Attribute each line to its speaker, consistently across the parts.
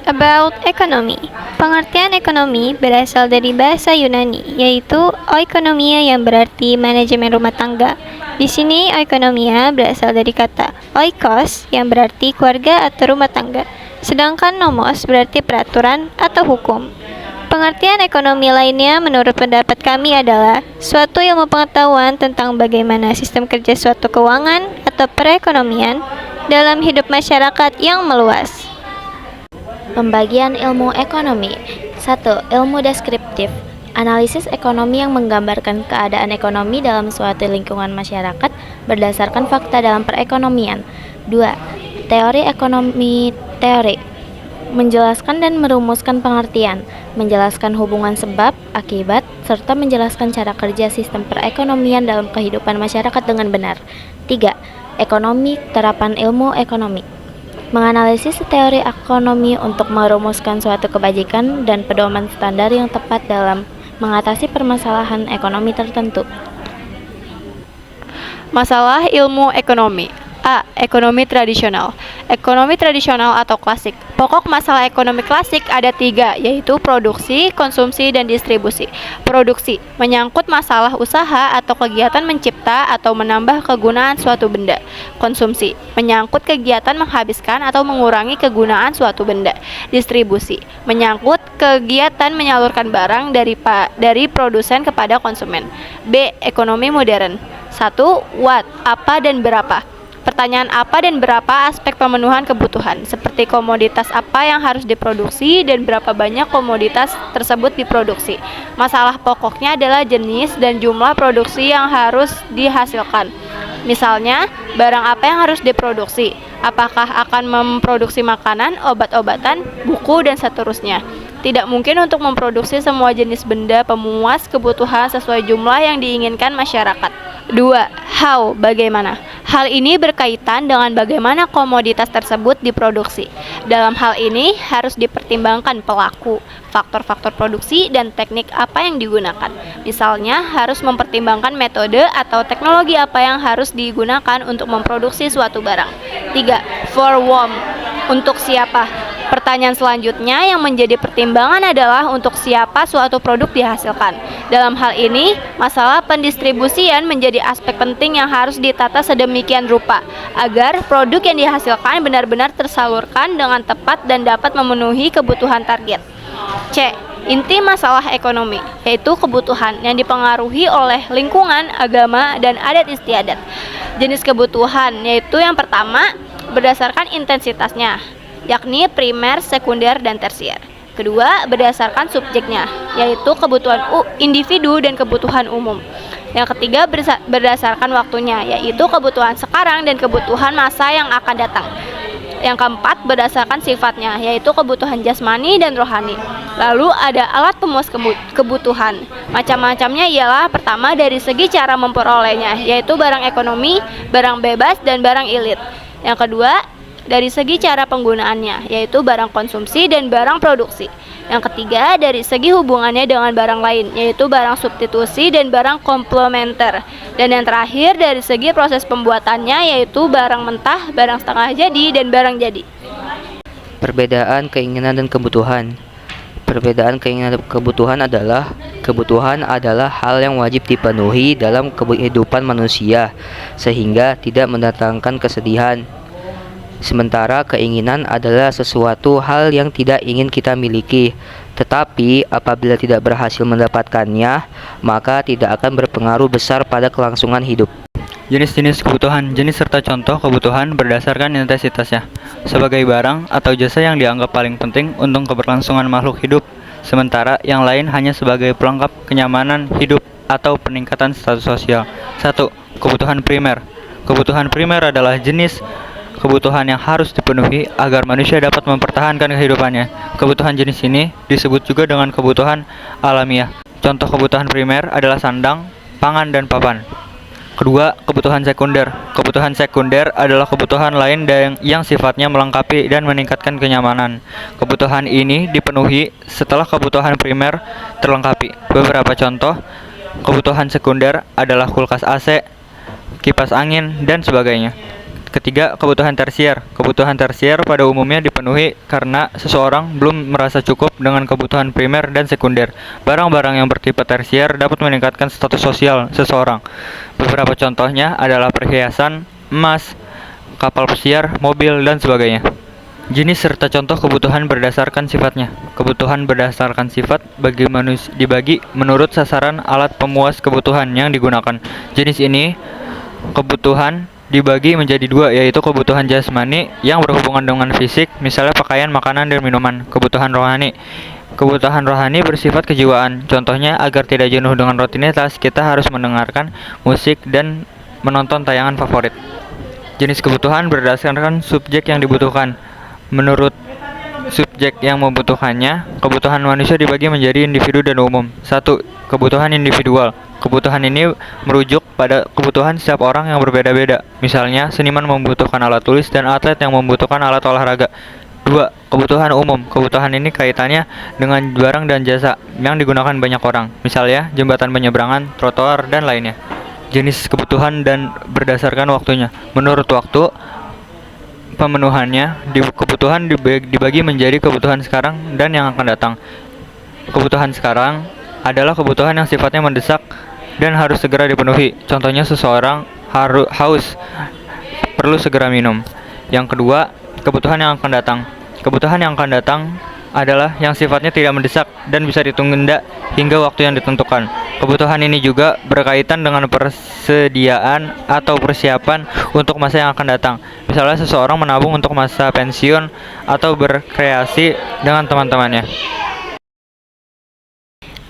Speaker 1: About ekonomi. Pengertian ekonomi berasal dari bahasa Yunani, yaitu oikonomia yang berarti manajemen rumah tangga. Di sini oikonomia berasal dari kata oikos yang berarti keluarga atau rumah tangga, sedangkan nomos berarti peraturan atau hukum. Pengertian ekonomi lainnya menurut pendapat kami adalah suatu ilmu pengetahuan tentang bagaimana sistem kerja suatu keuangan atau perekonomian dalam hidup masyarakat yang meluas.
Speaker 2: Pembagian ilmu ekonomi. 1. Ilmu deskriptif. Analisis ekonomi yang menggambarkan keadaan ekonomi dalam suatu lingkungan masyarakat berdasarkan fakta dalam perekonomian. 2. Teori ekonomi teori. Menjelaskan dan merumuskan pengertian, menjelaskan hubungan sebab, akibat, serta menjelaskan cara kerja sistem perekonomian dalam kehidupan masyarakat dengan benar. 3. Ekonomi, terapan ilmu ekonomi. Menganalisis teori ekonomi untuk merumuskan suatu kebajikan dan pedoman standar yang tepat dalam mengatasi permasalahan ekonomi tertentu.
Speaker 3: Masalah ilmu ekonomi. A. Ekonomi tradisional. Ekonomi tradisional atau klasik. Pokok masalah ekonomi klasik ada 3, yaitu produksi, konsumsi, dan distribusi. Produksi menyangkut masalah usaha atau kegiatan mencipta atau menambah kegunaan suatu benda. Konsumsi menyangkut kegiatan menghabiskan atau mengurangi kegunaan suatu benda. Distribusi menyangkut kegiatan menyalurkan barang dari produsen kepada konsumen. B. Ekonomi modern. 1. What, apa dan berapa. Pertanyaan apa dan berapa aspek pemenuhan kebutuhan, seperti komoditas apa yang harus diproduksi dan berapa banyak komoditas tersebut diproduksi. Masalah pokoknya adalah jenis dan jumlah produksi yang harus dihasilkan. Misalnya, barang apa yang harus diproduksi, apakah akan memproduksi makanan, obat-obatan, buku, dan seterusnya. Tidak mungkin untuk memproduksi semua jenis benda pemuas kebutuhan sesuai jumlah yang diinginkan masyarakat. 2. How, bagaimana. Hal ini berkaitan dengan bagaimana komoditas tersebut diproduksi. Dalam hal ini harus dipertimbangkan pelaku, faktor-faktor produksi, dan teknik apa yang digunakan. Misalnya, harus mempertimbangkan metode atau teknologi apa yang harus digunakan untuk memproduksi suatu barang. 3. For whom, untuk siapa. Pertanyaan selanjutnya yang menjadi pertimbangan adalah untuk siapa suatu produk dihasilkan. Dalam hal ini, masalah pendistribusian menjadi aspek penting yang harus ditata sedemikian rupa agar produk yang dihasilkan benar-benar tersalurkan dengan tepat dan dapat memenuhi kebutuhan target. C. Inti masalah ekonomi, yaitu kebutuhan yang dipengaruhi oleh lingkungan, agama, dan adat istiadat. Jenis kebutuhan, yaitu yang pertama, berdasarkan intensitasnya, yakni primer, sekunder, dan tersier. Kedua, berdasarkan subjeknya, yaitu kebutuhan individu dan kebutuhan umum. Yang ketiga, berdasarkan waktunya, yaitu kebutuhan sekarang dan kebutuhan masa yang akan datang. Yang keempat, berdasarkan sifatnya, yaitu kebutuhan jasmani dan rohani. Lalu ada alat pemuas kebutuhan. Macam-macamnya ialah pertama dari segi cara memperolehnya, yaitu barang ekonomi, barang bebas, dan barang ilit. Yang kedua, dari segi cara penggunaannya, yaitu barang konsumsi dan barang produksi. Yang ketiga, dari segi hubungannya dengan barang lain, yaitu barang substitusi dan barang komplementer. Dan yang terakhir, dari segi proses pembuatannya, yaitu barang mentah, barang setengah jadi, dan barang jadi.
Speaker 4: Perbedaan keinginan dan kebutuhan. Perbedaan keinginan dan kebutuhan adalah hal yang wajib dipenuhi dalam kehidupan manusia, sehingga tidak mendatangkan kesedihan. Sementara keinginan adalah sesuatu hal yang tidak ingin kita miliki, tetapi apabila tidak berhasil mendapatkannya, maka tidak akan berpengaruh besar pada kelangsungan hidup.
Speaker 5: Jenis-jenis kebutuhan, jenis serta contoh kebutuhan berdasarkan intensitasnya, sebagai barang atau jasa yang dianggap paling penting untuk keberlangsungan makhluk hidup, sementara yang lain hanya sebagai pelengkap kenyamanan hidup atau peningkatan status sosial. 1. Kebutuhan primer. Kebutuhan primer adalah jenis kebutuhan yang harus dipenuhi agar manusia dapat mempertahankan kehidupannya. Kebutuhan jenis ini disebut juga dengan kebutuhan alamiah. Contoh kebutuhan primer adalah sandang, pangan, dan papan. Kedua, kebutuhan sekunder. Kebutuhan sekunder adalah kebutuhan lain yang sifatnya melengkapi dan meningkatkan kenyamanan. Kebutuhan ini dipenuhi setelah kebutuhan primer terlengkapi. Beberapa contoh kebutuhan sekunder adalah kulkas AC, kipas angin, dan sebagainya. Ketiga, kebutuhan tersier. Kebutuhan tersier pada umumnya dipenuhi karena seseorang belum merasa cukup dengan kebutuhan primer dan sekunder. Barang-barang yang bertipe tersier dapat meningkatkan status sosial seseorang. Beberapa contohnya adalah perhiasan, emas, kapal pesiar, mobil, dan sebagainya. Jenis serta contoh kebutuhan berdasarkan sifatnya. Kebutuhan berdasarkan sifat dibagi menurut sasaran alat pemuas kebutuhan yang digunakan. Jenis ini kebutuhan dibagi menjadi dua, yaitu kebutuhan jasmani yang berhubungan dengan fisik, misalnya pakaian, makanan, dan minuman. Kebutuhan rohani. Kebutuhan rohani bersifat kejiwaan. Contohnya, agar tidak jenuh dengan rutinitas, kita harus mendengarkan musik dan menonton tayangan favorit. Jenis kebutuhan berdasarkan subjek yang dibutuhkan. Menurut subjek yang membutuhkannya, kebutuhan manusia dibagi menjadi individu dan umum. 1. Kebutuhan individual. Kebutuhan ini merujuk pada kebutuhan setiap orang yang berbeda-beda. Misalnya, seniman membutuhkan alat tulis dan atlet yang membutuhkan alat olahraga. 2. Kebutuhan umum. Kebutuhan ini kaitannya dengan barang dan jasa yang digunakan banyak orang. Misalnya, jembatan penyeberangan, trotoar, dan lainnya. Jenis kebutuhan dan berdasarkan waktunya. Menurut waktu, pemenuhannya kebutuhan dibagi menjadi kebutuhan sekarang dan yang akan datang. Kebutuhan sekarang adalah kebutuhan yang sifatnya mendesak dan harus segera dipenuhi. Contohnya, seseorang haus, perlu segera minum. Yang kedua, kebutuhan yang akan datang. Kebutuhan yang akan datang adalah yang sifatnya tidak mendesak dan bisa ditunda hingga waktu yang ditentukan. Kebutuhan ini juga berkaitan dengan persediaan atau persiapan untuk masa yang akan datang. Misalnya, seseorang menabung untuk masa pensiun atau berkreasi dengan teman-temannya.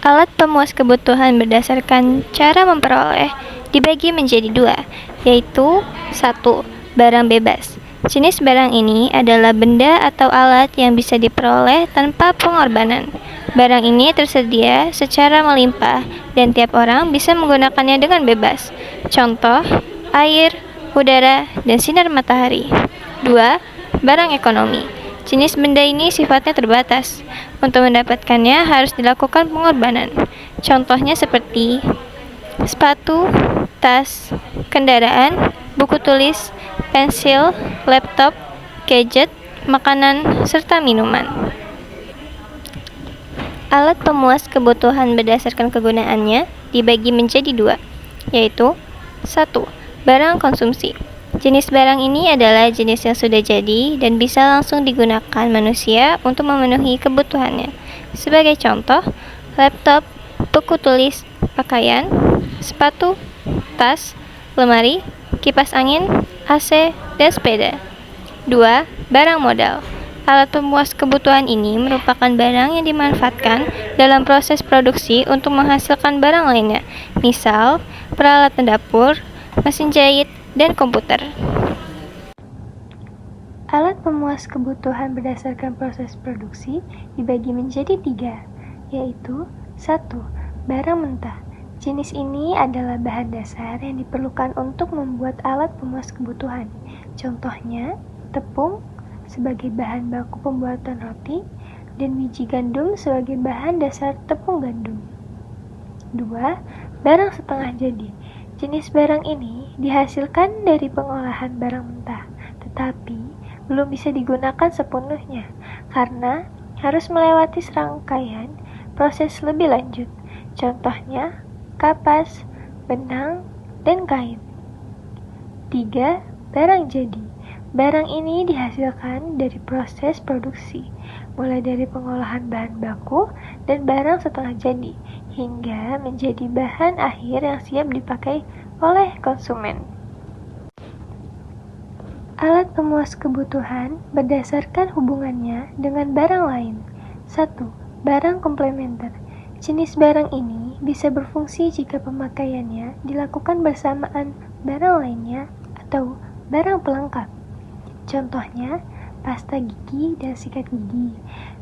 Speaker 1: Alat pemuas kebutuhan berdasarkan cara memperoleh dibagi menjadi dua, yaitu 1. Barang bebas. Jenis barang ini adalah benda atau alat yang bisa diperoleh tanpa pengorbanan. Barang ini tersedia secara melimpah dan tiap orang bisa menggunakannya dengan bebas. Contoh, air, udara, dan sinar matahari. 2. Barang ekonomi. Jenis benda ini sifatnya terbatas. Untuk mendapatkannya harus dilakukan pengorbanan. Contohnya seperti sepatu, tas, kendaraan, buku tulis, pensil, laptop, gadget, makanan, serta minuman. Alat pemuas kebutuhan berdasarkan kegunaannya dibagi menjadi dua, yaitu 1. Barang konsumsi. Jenis barang ini adalah jenis yang sudah jadi dan bisa langsung digunakan manusia untuk memenuhi kebutuhannya. Sebagai contoh, laptop, buku tulis, pakaian, sepatu, tas, lemari, kipas angin, AC, dan sepeda. 2. Barang modal. Alat pemuas kebutuhan ini merupakan barang yang dimanfaatkan dalam proses produksi untuk menghasilkan barang lainnya, misal peralatan dapur, mesin jahit, dan komputer. Alat pemuas kebutuhan berdasarkan proses produksi dibagi menjadi 3, yaitu 1. Barang mentah. Jenis ini adalah bahan dasar yang diperlukan untuk membuat alat pemuas kebutuhan. Contohnya, tepung sebagai bahan baku pembuatan roti dan biji gandum sebagai bahan dasar tepung gandum. 2. Barang setengah jadi. Jenis barang ini dihasilkan dari pengolahan barang mentah, tetapi belum bisa digunakan sepenuhnya karena harus melewati serangkaian proses lebih lanjut. Contohnya, kapas, benang, dan kain. 3. Barang jadi. Barang ini dihasilkan dari proses produksi, mulai dari pengolahan bahan baku dan barang setengah jadi, hingga menjadi bahan akhir yang siap dipakai oleh konsumen. Alat pemuas kebutuhan berdasarkan hubungannya dengan barang lain. 1. Barang komplementer. Jenis barang ini bisa berfungsi jika pemakaiannya dilakukan bersamaan barang lainnya atau barang pelengkap. Contohnya, pasta gigi dan sikat gigi,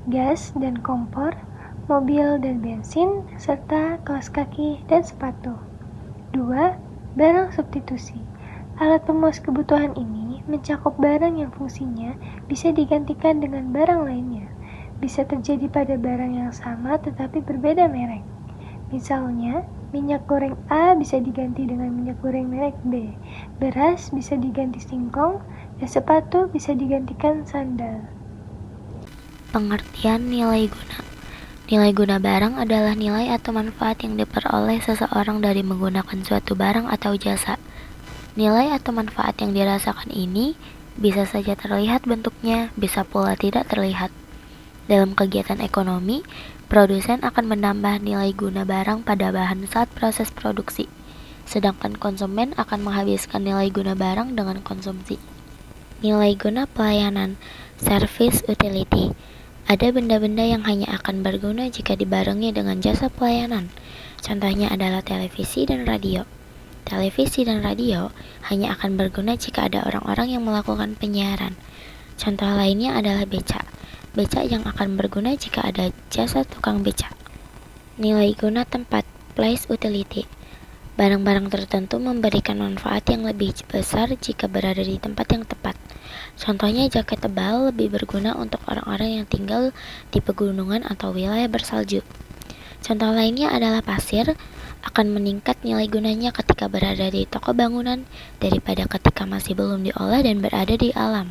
Speaker 1: gas dan kompor, mobil dan bensin, serta kaos kaki dan sepatu. 2. Barang substitusi. Alat pemuas kebutuhan ini mencakup barang yang fungsinya bisa digantikan dengan barang lainnya. Bisa terjadi pada barang yang sama tetapi berbeda merek. Misalnya,
Speaker 6: Minyak goreng A bisa diganti dengan minyak goreng merek B. Beras bisa diganti singkong, dan sepatu bisa digantikan sandal.
Speaker 2: Pengertian nilai guna. Nilai guna barang adalah nilai atau manfaat yang diperoleh seseorang dari menggunakan suatu barang atau jasa. Nilai atau manfaat yang dirasakan ini bisa saja terlihat bentuknya, bisa pula tidak terlihat. Dalam kegiatan ekonomi, produsen akan menambah nilai guna barang pada bahan saat proses produksi, sedangkan konsumen akan menghabiskan nilai guna barang dengan konsumsi. Nilai guna pelayanan, service utility. Ada benda-benda yang hanya akan berguna jika dibarengi dengan jasa pelayanan. Contohnya adalah televisi dan radio. Televisi dan radio hanya akan berguna jika ada orang-orang yang melakukan penyiaran. Contoh lainnya adalah becak. Becak yang akan berguna jika ada jasa tukang becak. Nilai guna tempat, place utility. Barang-barang tertentu memberikan manfaat yang lebih besar jika berada di tempat yang tepat. Contohnya jaket tebal lebih berguna untuk orang-orang yang tinggal di pegunungan atau wilayah bersalju. Contoh lainnya adalah pasir akan meningkat nilai gunanya ketika berada di toko bangunan daripada ketika masih belum diolah dan berada di alam.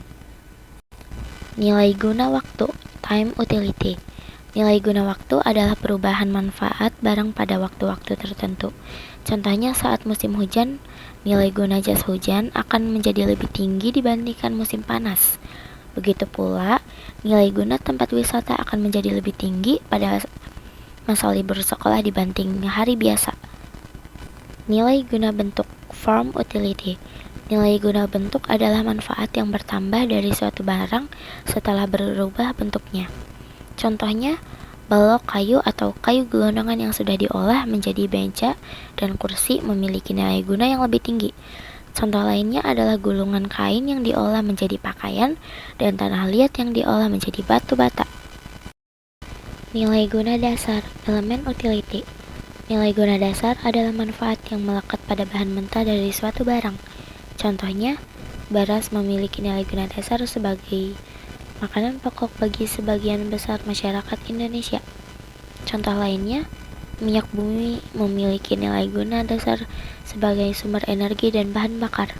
Speaker 2: Nilai guna waktu, time utility. Nilai guna waktu adalah perubahan manfaat barang pada waktu-waktu tertentu. Contohnya saat musim hujan, nilai guna jas hujan akan menjadi lebih tinggi dibandingkan musim panas. Begitu pula, nilai guna tempat wisata akan menjadi lebih tinggi pada masa libur sekolah dibanding hari biasa. Nilai guna bentuk, form utility. Nilai guna bentuk adalah manfaat yang bertambah dari suatu barang setelah berubah bentuknya. Contohnya, balok kayu atau kayu gelondongan yang sudah diolah menjadi meja dan kursi memiliki nilai guna yang lebih tinggi. Contoh lainnya adalah gulungan kain yang diolah menjadi pakaian dan tanah liat yang diolah menjadi batu bata. Nilai guna dasar, elemen utility. Nilai guna dasar adalah manfaat yang melekat pada bahan mentah dari suatu barang. Contohnya, beras memiliki nilai guna dasar sebagai makanan pokok bagi sebagian besar masyarakat Indonesia. Contoh lainnya, minyak bumi memiliki nilai guna dasar sebagai sumber energi dan bahan bakar.